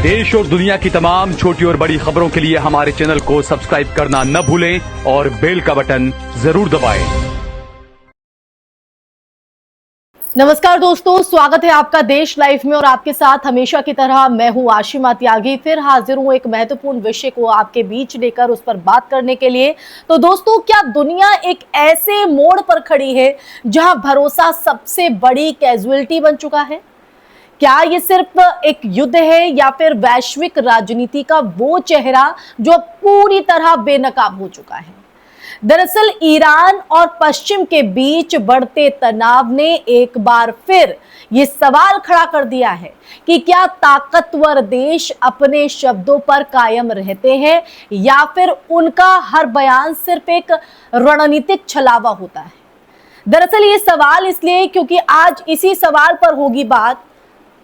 देश और दुनिया की तमाम छोटी और बड़ी खबरों के लिए हमारे चैनल को सब्सक्राइब करना न भूलें और बेल का बटन जरूर दबाएं। नमस्कार दोस्तों, स्वागत है आपका देश लाइव में और आपके साथ हमेशा की तरह मैं हूं आशिमा त्यागी। फिर हाजिर हूं एक महत्वपूर्ण विषय को आपके बीच लेकर उस पर बात करने के लिए। तो दोस्तों, क्या दुनिया एक ऐसे मोड़ पर खड़ी है जहां भरोसा सबसे बड़ी कैजुअलिटी बन चुका है? क्या ये सिर्फ एक युद्ध है या फिर वैश्विक राजनीति का वो चेहरा जो पूरी तरह बेनकाब हो चुका है? दरअसल ईरान और पश्चिम के बीच बढ़ते तनाव ने एक बार फिर ये सवाल खड़ा कर दिया है कि क्या ताकतवर देश अपने शब्दों पर कायम रहते हैं या फिर उनका हर बयान सिर्फ एक रणनीतिक छलावा होता है। दरअसल ये सवाल इसलिए क्योंकि आज इसी सवाल पर होगी बात,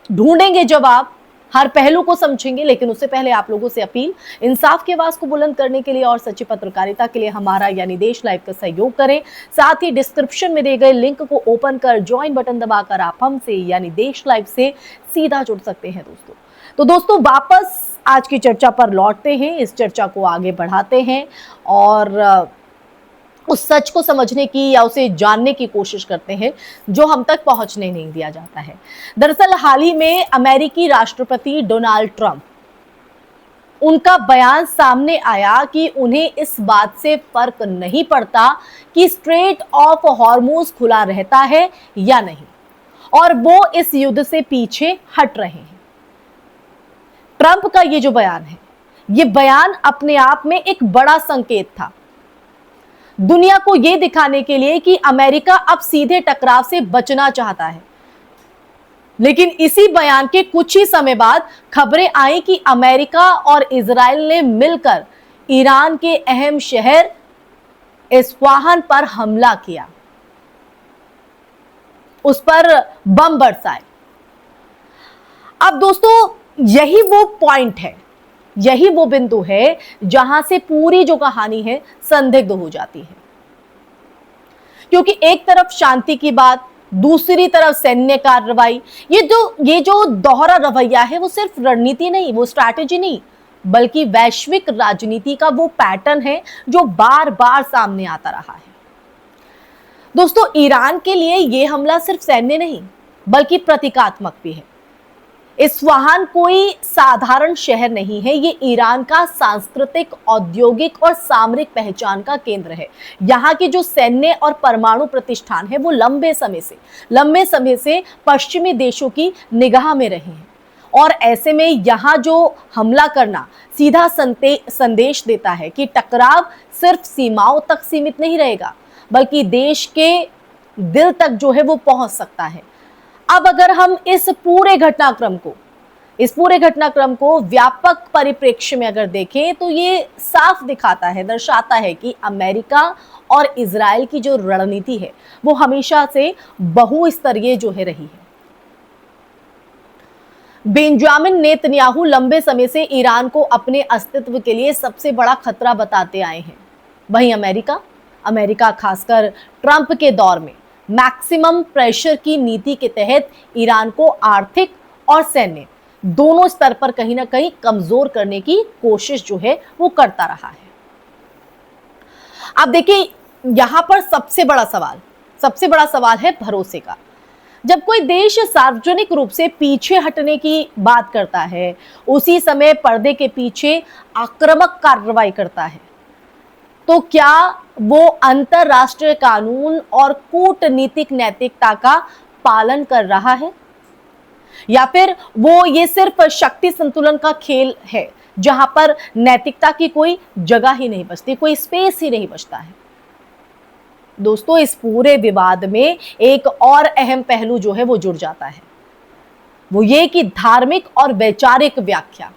ढूंढेंगे जवाब, हर पहलू को समझेंगे। लेकिन उससे पहले आप लोगों से अपील, इंसाफ की आवाज को बुलंद करने के लिए और सच्ची पत्रकारिता के लिए हमारा यानी देश लाइव का सहयोग करें। साथ ही डिस्क्रिप्शन में दिए गए लिंक को ओपन कर ज्वाइन बटन दबाकर आप हमसे यानी देश लाइव से सीधा जुड़ सकते हैं दोस्तों। तो दोस्तों, वापस आज की चर्चा पर लौटते हैं, इस चर्चा को आगे बढ़ाते हैं और उस सच को समझने की या उसे जानने की कोशिश करते हैं जो हम तक पहुंचने नहीं दिया जाता है। दरअसल हाल ही में अमेरिकी राष्ट्रपति डोनाल्ड ट्रंप, उनका बयान सामने आया कि उन्हें इस बात से फर्क नहीं पड़ता कि स्ट्रेट ऑफ हॉर्मुज खुला रहता है या नहीं और वो इस युद्ध से पीछे हट रहे हैं। ट्रंप का ये जो बयान है, ये बयान अपने आप में एक बड़ा संकेत था दुनिया को यह दिखाने के लिए कि अमेरिका अब सीधे टकराव से बचना चाहता है। लेकिन इसी बयान के कुछ ही समय बाद खबरें आई कि अमेरिका और इजराइल ने मिलकर ईरान के अहम शहर इस्फहान पर हमला किया, उस पर बम बरसाए। अब दोस्तों, यही वो पॉइंट है, यही वो बिंदु है जहां से पूरी जो कहानी है संदिग्ध हो जाती है। क्योंकि एक तरफ शांति की बात, दूसरी तरफ सैन्य कार्रवाई। ये जो दोहरा रवैया है वो सिर्फ रणनीति नहीं, वो स्ट्रैटेजी नहीं, बल्कि वैश्विक राजनीति का वो पैटर्न है जो बार बार सामने आता रहा है। दोस्तों, ईरान के लिए यह हमला सिर्फ सैन्य नहीं बल्कि प्रतीकात्मक भी है। इस्फहान कोई साधारण शहर नहीं है, ये ईरान का सांस्कृतिक, औद्योगिक और सामरिक पहचान का केंद्र है। यहाँ के जो सैन्य और परमाणु प्रतिष्ठान है वो लंबे समय से पश्चिमी देशों की निगाह में रहे हैं और ऐसे में यहाँ जो हमला करना सीधा संदेश देता है कि टकराव सिर्फ सीमाओं तक सीमित नहीं रहेगा बल्कि देश के दिल तक जो है वो पहुंच सकता है। अब अगर हम इस पूरे घटनाक्रम को व्यापक परिप्रेक्ष्य में अगर देखें तो ये साफ दर्शाता है कि अमेरिका और इजराइल की जो रणनीति है वो हमेशा से बहुस्तरीय जो है रही है। बेंजामिन नेतन्याहू लंबे समय से ईरान को अपने अस्तित्व के लिए सबसे बड़ा खतरा बताते आए हैं। वहीं अमेरिका खासकर ट्रंप के दौर में मैक्सिमम प्रेशर की नीति के तहत ईरान को आर्थिक और सैन्य दोनों स्तर पर कहीं ना कहीं कमजोर करने की कोशिश जो है वो करता रहा है। अब देखिए, यहां पर सबसे बड़ा सवाल है भरोसे का। जब कोई देश सार्वजनिक रूप से पीछे हटने की बात करता है, उसी समय पर्दे के पीछे आक्रामक कार्रवाई करता है, तो क्या वो अंतरराष्ट्रीय कानून और कूटनीतिक नैतिकता का पालन कर रहा है या फिर वो ये सिर्फ शक्ति संतुलन का खेल है जहां पर नैतिकता की कोई जगह ही नहीं बचती, कोई स्पेस ही नहीं बचता है? दोस्तों, इस पूरे विवाद में एक और अहम पहलू जो है वो जुड़ जाता है, वो ये कि धार्मिक और वैचारिक व्याख्या।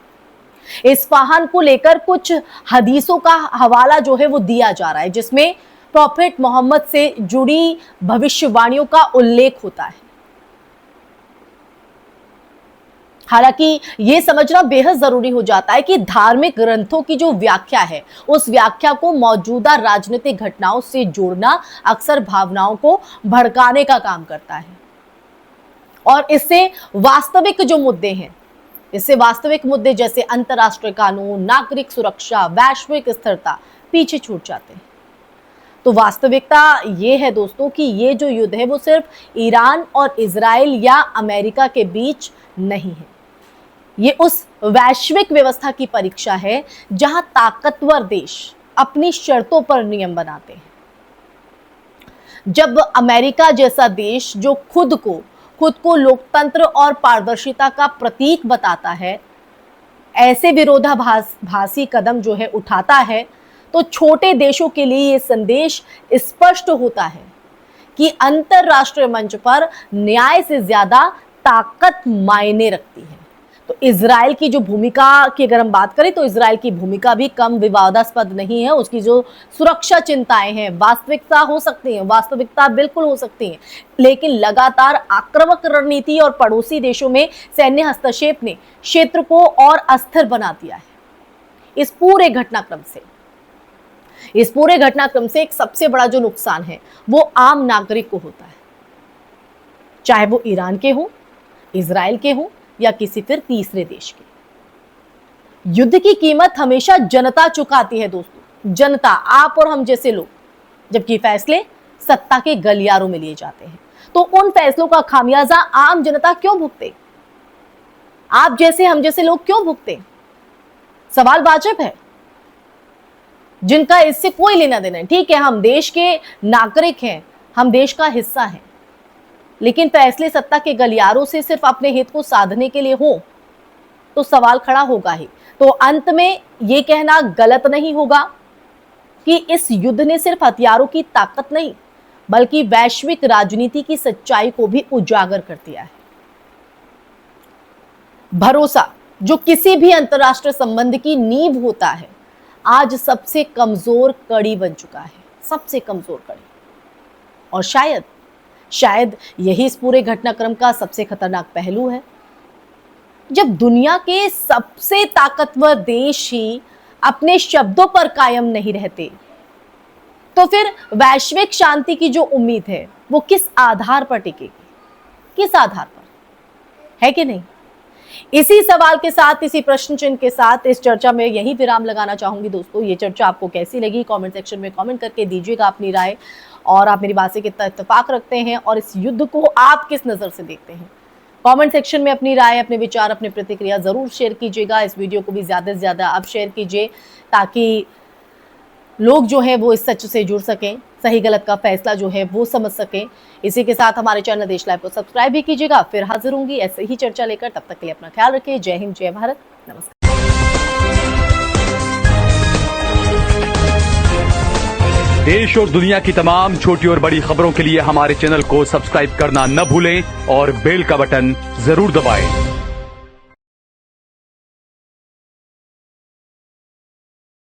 इस्फहान को लेकर कुछ हदीसों का हवाला जो है वो दिया जा रहा है जिसमें प्रॉफेट मोहम्मद से जुड़ी भविष्यवाणियों का उल्लेख होता है। हालांकि यह समझना बेहद जरूरी हो जाता है कि धार्मिक ग्रंथों की जो व्याख्या है उस व्याख्या को मौजूदा राजनीतिक घटनाओं से जोड़ना अक्सर भावनाओं को भड़काने का काम करता है और इससे वास्तविक जो मुद्दे हैं इससे वास्तविक मुद्दे जैसे अंतर्राष्ट्रीय कानून, नागरिक सुरक्षा, वैश्विक स्थिरता पीछे छूट जाते हैं। तो वास्तविकता ये है दोस्तों कि ये जो युद्ध है वो सिर्फ ईरान और इजराइल या अमेरिका के बीच नहीं है। ये उस वैश्विक व्यवस्था की परीक्षा है जहां ताकतवर देश अपनी शर्तों पर नियम बनाते हैं। जब अमेरिका जैसा देश जो खुद को लोकतंत्र और पारदर्शिता का प्रतीक बताता है, ऐसे विरोधाभासी कदम जो है उठाता है, तो छोटे देशों के लिए यह संदेश स्पष्ट होता है कि अंतरराष्ट्रीय मंच पर न्याय से ज्यादा ताकत मायने रखती है। तो इजराइल की जो भूमिका की अगर हम बात करें तो इजराइल की भूमिका भी कम विवादास्पद नहीं है। उसकी जो सुरक्षा चिंताएं हैं, वास्तविकता हो सकती हैं, वास्तविकता बिल्कुल हो सकती हैं, लेकिन लगातार आक्रामक रणनीति और पड़ोसी देशों में सैन्य हस्तक्षेप ने क्षेत्र को और अस्थिर बना दिया है। इस पूरे घटनाक्रम से एक सबसे बड़ा जो नुकसान है वो आम नागरिक को होता है, चाहे वो ईरान के हो, इजराइल के हो या किसी फिर तीसरे देश के। युद्ध की कीमत हमेशा जनता चुकाती है दोस्तों, जनता, आप और हम जैसे लोग, जबकि फैसले सत्ता के गलियारों में लिए जाते हैं। तो उन फैसलों का खामियाजा आम जनता क्यों भुगते? आप जैसे हम जैसे लोग क्यों भुगते? सवाल वाजिब है, जिनका इससे कोई लेना देना नहीं। ठीक है, हम देश के नागरिक हैं, हम देश का हिस्सा हैं, लेकिन फैसले सत्ता के गलियारों से सिर्फ अपने हित को साधने के लिए हो तो सवाल खड़ा होगा ही। तो अंत में यह कहना गलत नहीं होगा कि इस युद्ध ने सिर्फ हथियारों की ताकत नहीं बल्कि वैश्विक राजनीति की सच्चाई को भी उजागर कर दिया है। भरोसा, जो किसी भी अंतरराष्ट्रीय संबंध की नींव होता है, आज सबसे कमजोर कड़ी बन चुका है, सबसे कमजोर कड़ी। और शायद यही इस पूरे घटनाक्रम का सबसे खतरनाक पहलू है। जब दुनिया के सबसे ताकतवर देश ही अपने शब्दों पर कायम नहीं रहते, तो फिर वैश्विक शांति की जो उम्मीद है वो किस आधार पर टिकेगी? किस आधार पर, है कि नहीं? इसी सवाल के साथ, इसी प्रश्न चिन्ह के साथ इस चर्चा में यही विराम लगाना चाहूंगी दोस्तों। ये चर्चा आपको कैसी लगी कमेंट सेक्शन में कमेंट करके दीजिएगा अपनी राय, और आप मेरी बात से कितना इत्तेफाक रखते हैं और इस युद्ध को आप किस नजर से देखते हैं। कमेंट सेक्शन में अपनी राय, अपने विचार, अपनी प्रतिक्रिया जरूर शेयर कीजिएगा। इस वीडियो को भी ज्यादा से ज्यादा आप शेयर कीजिए ताकि लोग जो है वो इस सच से जुड़ सकें, सही गलत का फैसला जो है वो समझ सकें। इसी के साथ हमारे चैनल देश लाइव को सब्सक्राइब भी कीजिएगा। फिर हाजिर होंगी ऐसे ही चर्चा लेकर, तब तक के लिए अपना ख्याल रखिए। जय हिंद, जय भारत, नमस्कार। देश और दुनिया की तमाम छोटी और बड़ी खबरों के लिए हमारे चैनल को सब्सक्राइब करना न भूलें और बेल का बटन जरूर दबाएं।